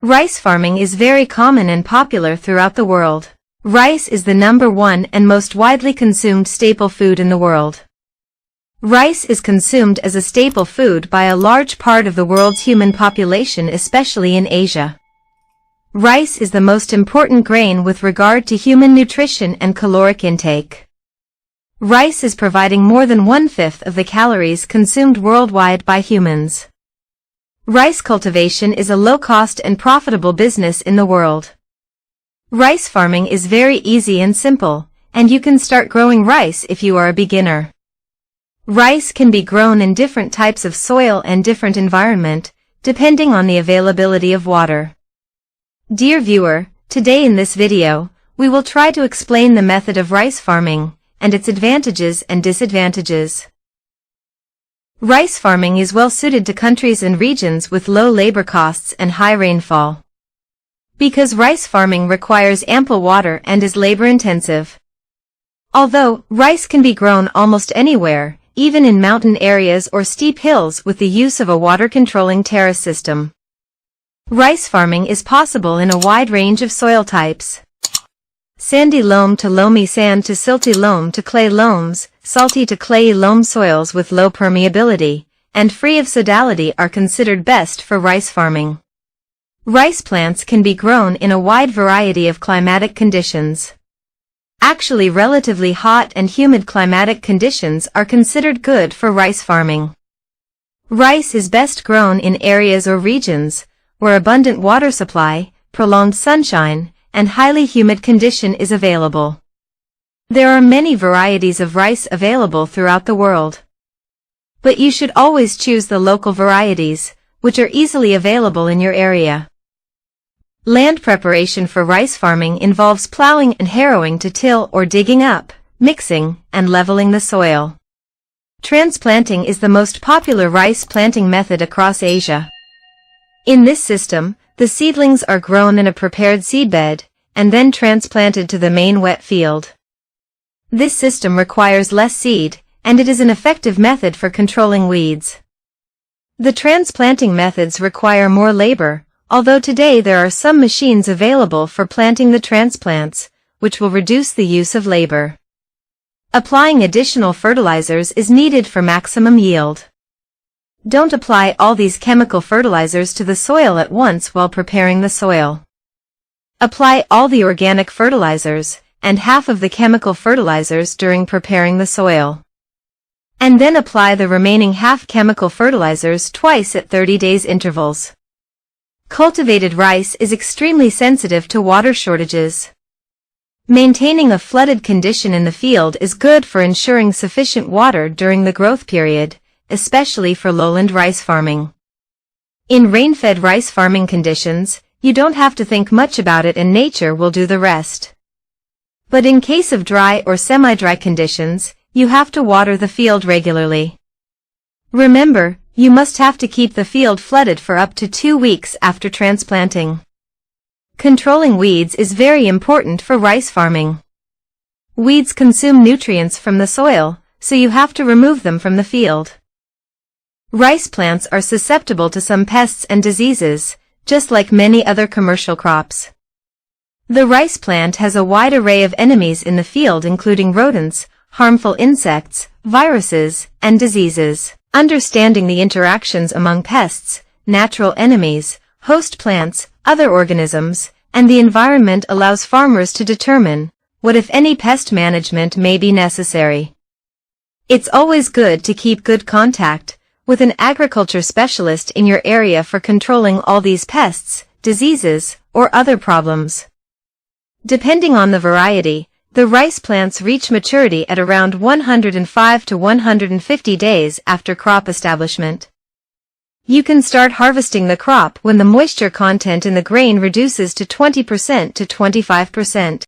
Rice farming is very common and popular throughout the world. Rice is the #1 and most widely consumed staple food in the world. Rice is consumed as a staple food by a large part of the world's human population, especially in Asia. Rice is the most important grain with regard to human nutrition and caloric intake. Rice is providing more than 1/5 of the calories consumed worldwide by humans. Rice cultivation is a low-cost and profitable business in the world. Rice farming is very easy and simple, and you can start growing rice if you are a beginner. Rice can be grown in different types of soil and different environment, depending on the availability of water. Dear viewer, today in this video, we will try to explain the method of rice farming, and its advantages and disadvantages. Rice farming is well suited to countries and regions with low labor costs and high rainfall. Because rice farming requires ample water and is labor-intensive. Although, rice can be grown almost anywhere, even in mountain areas or steep hills with the use of a water-controlling terrace system. Rice farming is possible in a wide range of soil types. Sandy loam to loamy sand to silty loam to clay loams, salty to clayey loam soils with low permeability, and free of sodality are considered best for rice farming. Rice plants can be grown in a wide variety of climatic conditions. Actually, relatively hot and humid climatic conditions are considered good for rice farming. Rice is best grown in areas or regions where abundant water supply, prolonged sunshine, and highly humid condition is available. There are many varieties of rice available throughout the world. But you should always choose the local varieties, which are easily available in your area. Land preparation for rice farming involves plowing and harrowing to till or digging up, mixing, and leveling the soil. Transplanting is the most popular rice planting method across Asia. In this system, the seedlings are grown in a prepared seedbed, and then transplanted to the main wet field. This system requires less seed, and it is an effective method for controlling weeds. The transplanting methods require more labor, although today there are some machines available for planting the transplants, which will reduce the use of labor. Applying additional fertilizers is needed for maximum yield. Don't apply all these chemical fertilizers to the soil at once while preparing the soil. Apply all the organic fertilizers, and half of the chemical fertilizers during preparing the soil. And then apply the remaining half chemical fertilizers twice at 30 days intervals. Cultivated rice is extremely sensitive to water shortages. Maintaining a flooded condition in the field is good for ensuring sufficient water during the growth period, especially for lowland rice farming. In rain-fed rice farming conditions, you don't have to think much about it and nature will do the rest. But in case of dry or semi-dry conditions, you have to water the field regularly. Remember, you must have to keep the field flooded for up to 2 weeks after transplanting. Controlling weeds is very important for rice farming. Weeds consume nutrients from the soil, so you have to remove them from the field. Rice plants are susceptible to some pests and diseases, just like many other commercial crops. The rice plant has a wide array of enemies in the field, including rodents, harmful insects, viruses, and diseases. Understanding the interactions among pests, natural enemies, host plants, other organisms, and the environment allows farmers to determine what, if any, pest management may be necessary. It's always good to keep good contact with an agriculture specialist in your area for controlling all these pests, diseases, or other problems. Depending on the variety, the rice plants reach maturity at around 105 to 150 days after crop establishment. You can start harvesting the crop when the moisture content in the grain reduces to 20% to 25%.